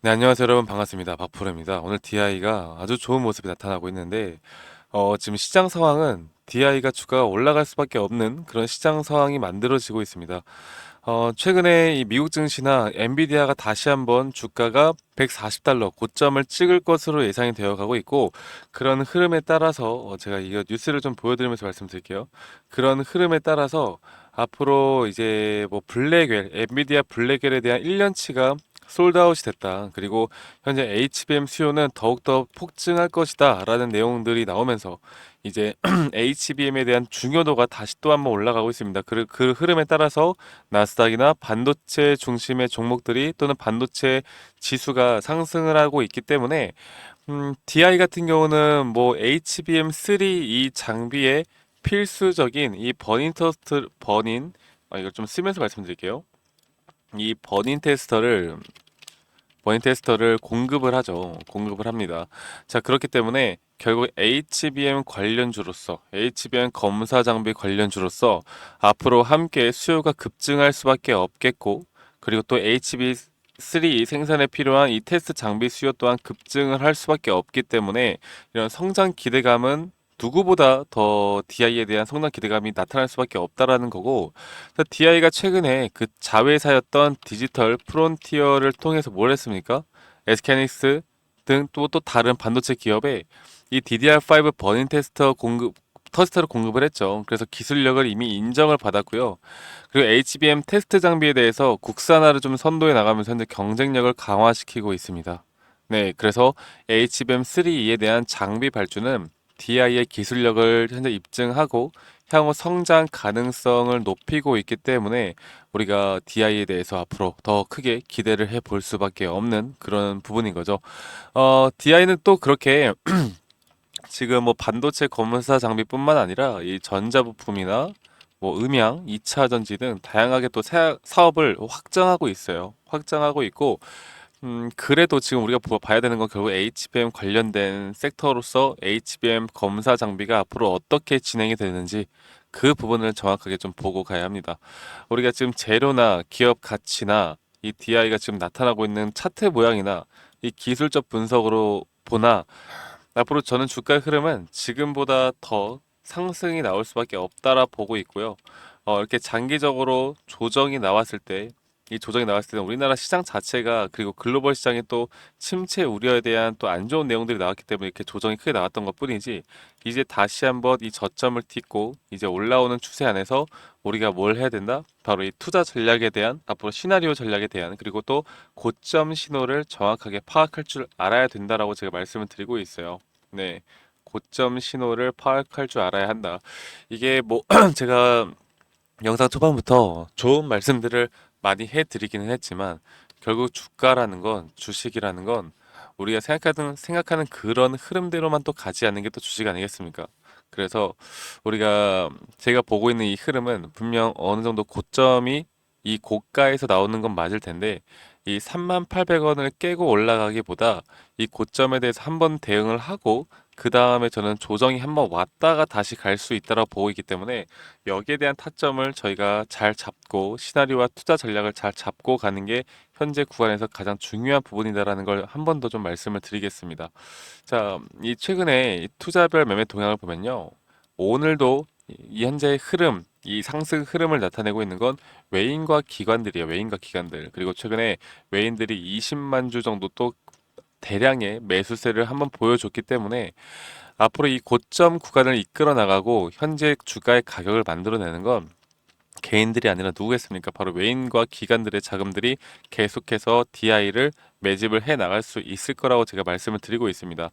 네, 안녕하세요, 여러분. 반갑습니다. 박프로입니다. 오늘 DI가 아주 좋은 모습이 나타나고 있는데, 지금 시장 상황은 DI가 주가가 올라갈 수밖에 없는 그런 시장 상황이 만들어지고 있습니다. 최근에 이 미국 증시나 엔비디아가 다시 한번 주가가 140달러 고점을 찍을 것으로 예상이 되어 가고 있고, 그런 흐름에 따라서, 제가 이거 뉴스를 좀 보여드리면서 말씀드릴게요. 그런 흐름에 따라서 앞으로 이제 뭐 블랙웰, 엔비디아 블랙웰에 대한 1년치가 솔드아웃이 됐다. 그리고 현재 HBM 수요는 더욱더 폭증할 것이다. 라는 내용들이 나오면서 이제 HBM에 대한 중요도가 다시 또 한번 올라가고 있습니다. 그 흐름에 따라서 나스닥이나 반도체 중심의 종목들이 또는 반도체 지수가 상승을 하고 있기 때문에 DI 같은 경우는 뭐 HBM3 이 장비의 필수적인 이 이걸 좀 쓰면서 말씀드릴게요. 이 버닌 테스터를 공급을 하죠. 공급을 합니다. 자, 그렇기 때문에 결국 HBM 관련주로서, HBM 검사 장비 관련주로서 앞으로 함께 수요가 급증할 수밖에 없겠고, 그리고 또 HB3 생산에 필요한 이 테스트 장비 수요 또한 급증을 할 수밖에 없기 때문에 이런 성장 기대감은 누구보다 더 DI에 대한 성장 기대감이 나타날 수밖에 없다라는 거고, DI가 최근에 그 자회사였던 디지털 프론티어를 통해서 뭘 했습니까? SK하이닉스 등 또 다른 반도체 기업에 이 DDR5 버닝 테스터를 공급을 했죠. 그래서 기술력을 이미 인정을 받았고요. 그리고 HBM 테스트 장비에 대해서 국산화를 좀 선도해 나가면서 현재 경쟁력을 강화시키고 있습니다. 네, 그래서 HBM3E에 대한 장비 발주는 DI의 기술력을 현재 입증하고 향후 성장 가능성을 높이고 있기 때문에 우리가 DI에 대해서 앞으로 더 크게 기대를 해볼 수밖에 없는 그런 부분인 거죠. DI는 또 그렇게 지금 뭐 반도체 검사 장비뿐만 아니라 이 전자부품이나 뭐 음향, 2차 전지 등 다양하게 또 사업을 확장하고 있어요. 확장하고 있고 그래도 지금 우리가 봐야 되는 건 결국 HBM 관련된 섹터로서 HBM 검사 장비가 앞으로 어떻게 진행이 되는지 그 부분을 정확하게 좀 보고 가야 합니다. 우리가 지금 재료나 기업 가치나 이 DI가 지금 나타나고 있는 차트 모양이나 이 기술적 분석으로 보나 앞으로 저는 주가의 흐름은 지금보다 더 상승이 나올 수밖에 없다라 보고 있고요. 이렇게 장기적으로 조정이 나왔을 때, 이 조정이 나왔을 때는 우리나라 시장 자체가 그리고 글로벌 시장의 또 침체 우려에 대한 또 안 좋은 내용들이 나왔기 때문에 이렇게 조정이 크게 나왔던 것뿐이지, 이제 다시 한번 이 저점을 딛고 이제 올라오는 추세 안에서 우리가 뭘 해야 된다? 바로 이 투자 전략에 대한 앞으로 시나리오 전략에 대한 그리고 또 고점 신호를 정확하게 파악할 줄 알아야 된다라고 제가 말씀을 드리고 있어요. 네. 고점 신호를 파악할 줄 알아야 한다. 이게 뭐 제가 영상 초반부터 좋은 말씀들을 많이 해드리기는 했지만 결국 주가라는 건 주식이라는 건 우리가 생각하는 그런 흐름대로만 또 가지 않는 게 또 주식 아니겠습니까? 그래서 우리가 제가 보고 있는 이 흐름은 분명 어느 정도 고점이 이 고가에서 나오는 건 맞을 텐데 이 38,800원을 깨고 올라가기보다 이 고점에 대해서 한번 대응을 하고 그 다음에 저는 조정이 한번 왔다가 다시 갈 수 있다고 보고 있기 때문에 여기에 대한 타점을 저희가 잘 잡고 시나리오와 투자 전략을 잘 잡고 가는 게 현재 구간에서 가장 중요한 부분이다라는 걸 한 번 더 좀 말씀을 드리겠습니다. 자, 이 최근에 이 투자별 매매 동향을 보면요. 오늘도 이 현재의 흐름, 이 상승 흐름을 나타내고 있는 건 외인과 기관들이에요. 외인과 기관들. 그리고 최근에 외인들이 20만 주 정도 또 대량의 매수세를 한번 보여줬기 때문에 앞으로 이 고점 구간을 이끌어 나가고 현재 주가의 가격을 만들어내는 건 개인들이 아니라 누구겠습니까? 바로 외인과 기관들의 자금들이 계속해서 DI를 매집을 해 나갈 수 있을 거라고 제가 말씀을 드리고 있습니다.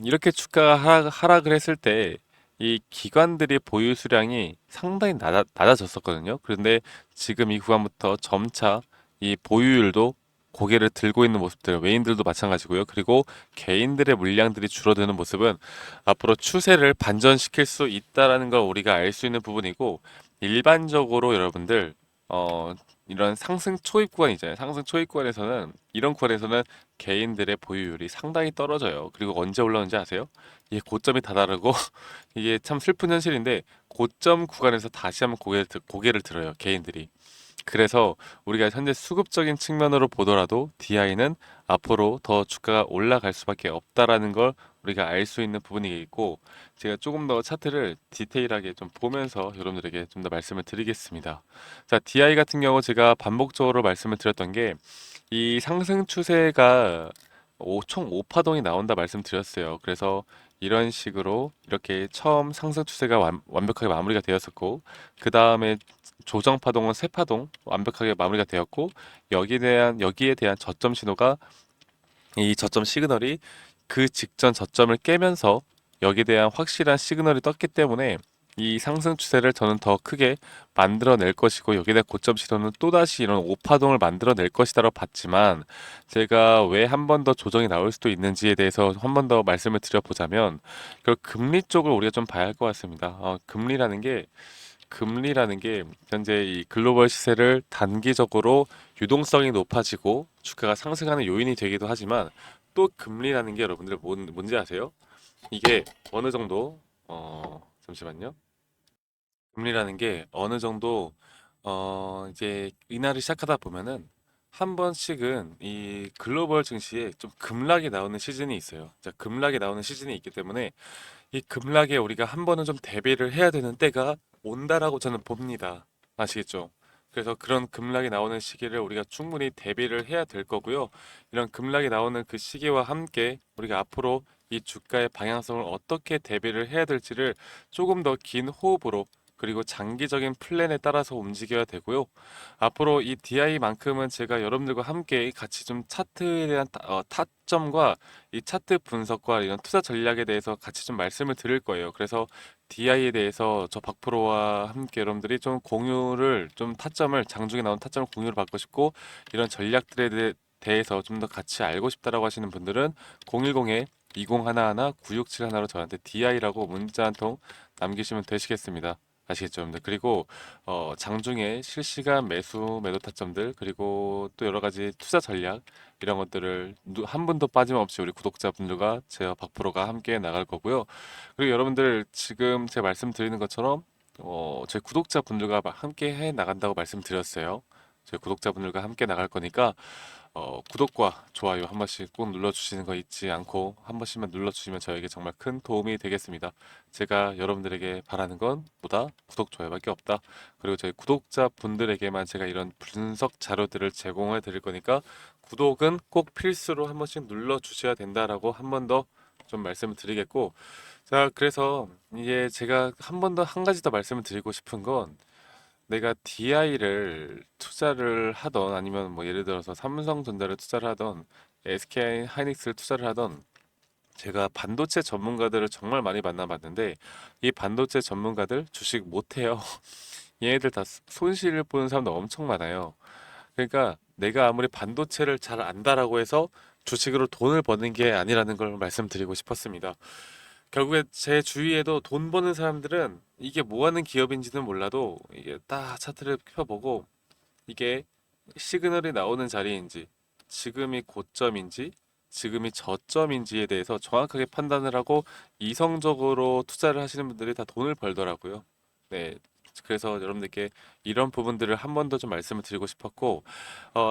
이렇게 주가가 하락을 했을 때 이 기관들의 보유 수량이 상당히 낮아졌었거든요. 그런데 지금 이 구간부터 점차 이 보유율도 고개를 들고 있는 모습들, 외인들도 마찬가지고요. 그리고 개인들의 물량들이 줄어드는 모습은 앞으로 추세를 반전시킬 수 있다라는 걸 우리가 알 수 있는 부분이고, 일반적으로 여러분들 이런 상승 초입 구간이잖아요. 상승 초입 구간에서는 이런 구간에서는 개인들의 보유율이 상당히 떨어져요. 그리고 언제 올라오는지 아세요? 이게 고점이 다다르고 이게 참 슬픈 현실인데 고점 구간에서 다시 한번 고개를 들어요. 개인들이. 그래서 우리가 현재 수급적인 측면으로 보더라도 DI는 앞으로 더 주가가 올라갈 수밖에 없다라는 걸 우리가 알 수 있는 부분이겠고, 제가 조금 더 차트를 디테일하게 좀 보면서 여러분들에게 좀 더 말씀을 드리겠습니다. 자, DI 같은 경우 제가 반복적으로 말씀을 드렸던 게 이 상승 추세가 총 5파동이 나온다 말씀드렸어요. 그래서 이런 식으로 이렇게 처음 상승 추세가 완벽하게 마무리가 되었었고, 그 다음에 조정 파동은 세 파동 완벽하게 마무리가 되었고, 여기에 대한 저점 신호가, 이 저점 시그널이 그 직전 저점을 깨면서 여기에 대한 확실한 시그널이 떴기 때문에 이 상승 추세를 저는 더 크게 만들어낼 것이고, 여기에 대한 고점 시도는 또다시 이런 오파동을 만들어낼 것이다라고 봤지만, 제가 왜 한 번 더 조정이 나올 수도 있는지에 대해서 한 번 더 말씀을 드려보자면, 그 금리 쪽을 우리가 좀 봐야 할 것 같습니다. 금리라는 게 현재 이 글로벌 시세를 단기적으로 유동성이 높아지고 주가가 상승하는 요인이 되기도 하지만, 또 금리라는 게 여러분들 뭔지 아세요? 이게 어느 정도 잠시만요. 금리라는 게 어느 정도 이제 인하를 시작하다 보면은 한 번씩은 이 글로벌 증시에 좀 급락이 나오는 시즌이 있어요. 자, 급락이 나오는 시즌이 있기 때문에 이 급락에 우리가 한 번은 좀 대비를 해야 되는 때가 온다라고 저는 봅니다. 아시겠죠? 그래서 그런 급락이 나오는 시기를 우리가 충분히 대비를 해야 될 거고요. 이런 급락이 나오는 그 시기와 함께 우리가 앞으로 이 주가의 방향성을 어떻게 대비를 해야 될지를 조금 더 긴 호흡으로, 그리고 장기적인 플랜에 따라서 움직여야 되고요. 앞으로 이 DI만큼은 제가 여러분들과 함께 같이 좀 차트에 대한 타점과 이 차트 분석과 이런 투자 전략에 대해서 같이 좀 말씀을 드릴 거예요. 그래서 DI에 대해서 저 박프로와 함께 여러분들이 좀 공유를, 좀 타점을, 장중에 나온 타점을 공유를 받고 싶고, 이런 전략들에 대해서 좀 더 같이 알고 싶다라고 하시는 분들은 010에 2011-9671로 저한테 DI라고 문자 한 통 남기시면 되시겠습니다. 아시겠죠, 여러분들? 그리고 장중에 실시간 매도 타점들, 그리고 또 여러 가지 투자 전략, 이런 것들을 한 분도 빠짐없이 우리 구독자분들과 제가 박프로가 함께 나갈 거고요. 그리고 여러분들 지금 제가 말씀드리는 것처럼 저희 구독자분들과 함께 해 나간다고 말씀드렸어요. 저희 구독자분들과 함께 나갈 거니까 구독과 좋아요 한 번씩 꼭 눌러주시는 거 잊지 않고 한 번씩만 눌러주시면 저에게 정말 큰 도움이 되겠습니다. 제가 여러분들에게 바라는 건 뭐다? 구독, 좋아요밖에 없다. 그리고 저희 구독자분들에게만 제가 이런 분석 자료들을 제공해 드릴 거니까 구독은 꼭 필수로 한 번씩 눌러주셔야 된다라고 한 번 더 좀 말씀을 드리겠고, 자, 그래서 이제 제가 한 번 더, 한 가지 더 말씀을 드리고 싶은 건, 내가 DI를 투자를 하던, 아니면 뭐 예를 들어서 삼성전자를 투자를 하던, SK 하이닉스를 투자를 하던, 제가 반도체 전문가들을 정말 많이 만나봤는데, 이 반도체 전문가들 주식 못해요. 얘네들 다 손실을 보는 사람도 엄청 많아요. 그러니까 내가 아무리 반도체를 잘 안다라고 해서 주식으로 돈을 버는 게 아니라는 걸 말씀드리고 싶었습니다. 결국에 제 주위에도 돈 버는 사람들은 이게 뭐 하는 기업인지는 몰라도 이게 딱 차트를 펴보고, 이게 시그널이 나오는 자리인지, 지금이 고점인지, 지금이 저점인지에 대해서 정확하게 판단을 하고 이성적으로 투자를 하시는 분들이 다 돈을 벌더라고요. 네. 그래서 여러분들께 이런 부분들을 한 번 더 좀 말씀을 드리고 싶었고,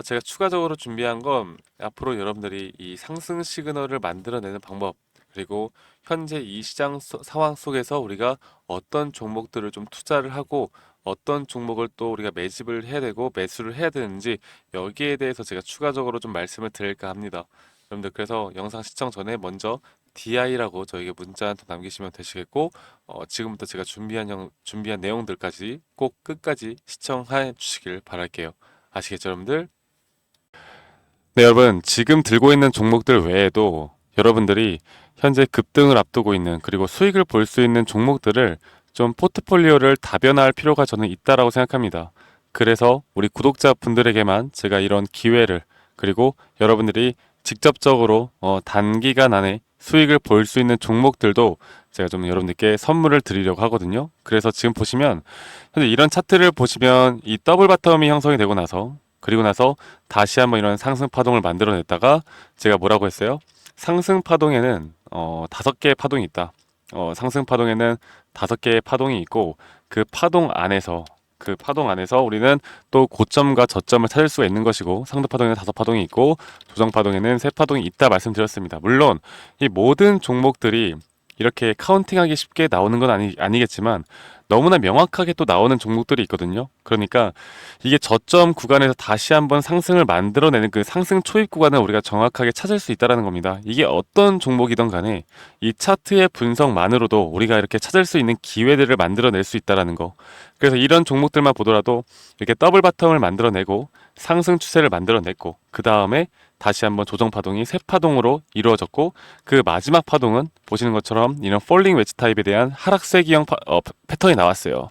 제가 추가적으로 준비한 건 앞으로 여러분들이 이 상승 시그널을 만들어내는 방법, 그리고 현재 이 시장 상황 속에서 우리가 어떤 종목들을 좀 투자를 하고 어떤 종목을 또 우리가 매집을 해야 되고 매수를 해야 되는지, 여기에 대해서 제가 추가적으로 좀 말씀을 드릴까 합니다. 여러분들, 그래서 영상 시청 전에 먼저 DI라고 저에게 문자 한 통 남기시면 되시겠고, 지금부터 제가 준비한 내용들까지 꼭 끝까지 시청해 주시길 바랄게요. 아시겠죠, 여러분들? 네, 여러분, 지금 들고 있는 종목들 외에도 여러분들이 현재 급등을 앞두고 있는, 그리고 수익을 볼 수 있는 종목들을 좀 포트폴리오를 다변화할 필요가 저는 있다라고 생각합니다. 그래서 우리 구독자분들에게만 제가 이런 기회를, 그리고 여러분들이 직접적으로 단기간 안에 수익을 볼 수 있는 종목들도 제가 좀 여러분들께 선물을 드리려고 하거든요. 그래서 지금 보시면 현재 이런 차트를 보시면 이 더블 바텀이 형성이 되고 나서, 그리고 나서 다시 한번 이런 상승 파동을 만들어냈다가, 제가 뭐라고 했어요? 상승 파동에는 5개의 파동이 있다. 상승 파동에는 5개의 파동이 있고, 그 파동 안에서 그 파동 안에서 우리는 또 고점과 저점을 찾을 수가 있는 것이고, 상도 파동에는 5파동이 있고 조정 파동에는 3파동이 있다 말씀드렸습니다. 물론 이 모든 종목들이 이렇게 카운팅하기 쉽게 나오는 건 아니겠지만 너무나 명확하게 또 나오는 종목들이 있거든요. 그러니까 이게 저점 구간에서 다시 한번 상승을 만들어내는 그 상승 초입 구간을 우리가 정확하게 찾을 수 있다는 겁니다. 이게 어떤 종목이든 간에 이 차트의 분석만으로도 우리가 이렇게 찾을 수 있는 기회들을 만들어낼 수 있다는 거. 그래서 이런 종목들만 보더라도 이렇게 더블 바텀을 만들어내고 상승 추세를 만들어냈고, 그 다음에 다시 한번 조정 파동이 3파동으로 이루어졌고, 그 마지막 파동은 보시는 것처럼 이런 폴링 웨지 타입에 대한 하락세기형 패턴이 나왔어요.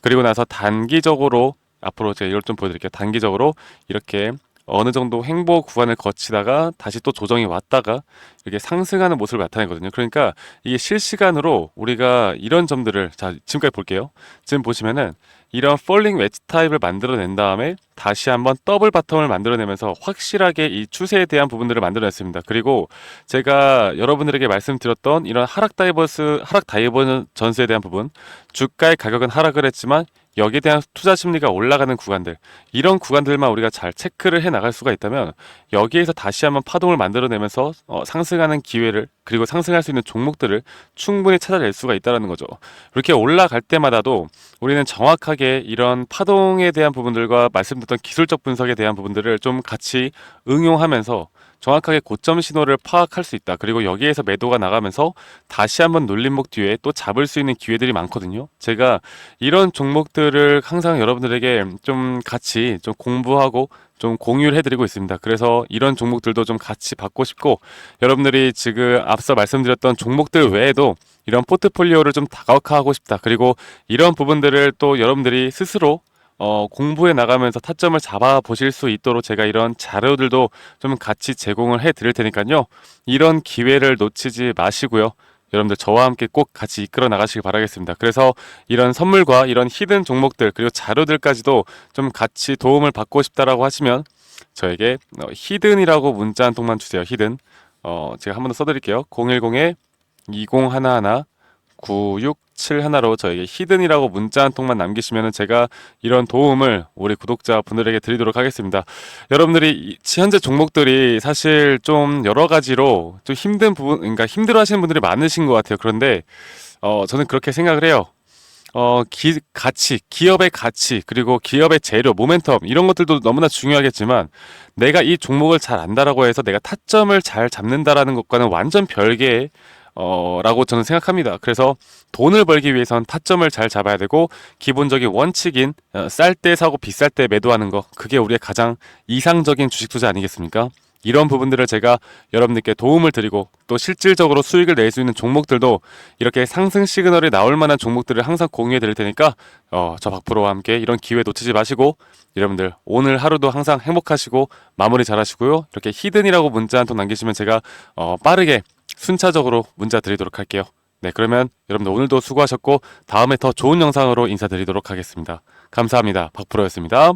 그리고 나서 단기적으로, 앞으로 제가 이걸 좀 보여드릴게요. 단기적으로 이렇게 어느 정도 횡보 구간을 거치다가 다시 또 조정이 왔다가 이렇게 상승하는 모습을 나타내거든요. 그러니까 이게 실시간으로 우리가 이런 점들을, 자, 지금까지 볼게요. 지금 보시면은 이런 폴링 웨지 타입을 만들어낸 다음에 다시 한번 더블 바텀을 만들어내면서 확실하게 이 추세에 대한 부분들을 만들어냈습니다. 그리고 제가 여러분들에게 말씀드렸던 이런 하락 다이버전스에 대한 부분, 주가의 가격은 하락을 했지만 여기에 대한 투자 심리가 올라가는 구간들, 이런 구간들만 우리가 잘 체크를 해 나갈 수가 있다면 여기에서 다시 한번 파동을 만들어내면서 상승하는 기회를, 그리고 상승할 수 있는 종목들을 충분히 찾아낼 수가 있다는 거죠. 이렇게 올라갈 때마다도 우리는 정확하게 이런 파동에 대한 부분들과 말씀드렸던 기술적 분석에 대한 부분들을 좀 같이 응용하면서 정확하게 고점 신호를 파악할 수 있다. 그리고 여기에서 매도가 나가면서 다시 한번 눌림목 뒤에 또 잡을 수 있는 기회들이 많거든요. 제가 이런 종목들을 항상 여러분들에게 좀 같이 좀 공부하고 좀 공유를 해드리고 있습니다. 그래서 이런 종목들도 좀 같이 받고 싶고, 여러분들이 지금 앞서 말씀드렸던 종목들 외에도 이런 포트폴리오를 좀 다각화하고 싶다. 그리고 이런 부분들을 또 여러분들이 스스로 공부해 나가면서 타점을 잡아 보실 수 있도록 제가 이런 자료들도 좀 같이 제공을 해 드릴 테니까요. 이런 기회를 놓치지 마시고요. 여러분들 저와 함께 꼭 같이 이끌어 나가시길 바라겠습니다. 그래서 이런 선물과 이런 히든 종목들, 그리고 자료들까지도 좀 같이 도움을 받고 싶다라고 하시면 저에게 히든이라고 문자 한 통만 주세요. 히든. 제가 한 번 더 써드릴게요. 010-2011 9671로 저에게 히든이라고 문자 한 통만 남기시면 제가 이런 도움을 우리 구독자 분들에게 드리도록 하겠습니다. 여러분들이 현재 종목들이 사실 좀 여러 가지로 좀 힘든 부분, 그러니까 힘들어 하시는 분들이 많으신 것 같아요. 그런데 저는 그렇게 생각을 해요. 기업의 가치, 그리고 기업의 재료, 모멘텀, 이런 것들도 너무나 중요하겠지만, 내가 이 종목을 잘 안다라고 해서 내가 타점을 잘 잡는다라는 것과는 완전 별개의 라고 저는 생각합니다. 그래서 돈을 벌기 위해선 타점을 잘 잡아야 되고, 기본적인 원칙인 쌀 때 사고 비쌀 때 매도하는 거, 그게 우리의 가장 이상적인 주식 투자 아니겠습니까? 이런 부분들을 제가 여러분들께 도움을 드리고, 또 실질적으로 수익을 낼 수 있는 종목들도 이렇게 상승 시그널이 나올 만한 종목들을 항상 공유해 드릴 테니까 저 박프로와 함께 이런 기회 놓치지 마시고, 여러분들 오늘 하루도 항상 행복하시고 마무리 잘 하시고요. 이렇게 히든이라고 문자 한 통 남기시면 제가 빠르게 순차적으로 문자 드리도록 할게요. 네, 그러면 여러분들 오늘도 수고하셨고 다음에 더 좋은 영상으로 인사드리도록 하겠습니다. 감사합니다. 박프로였습니다.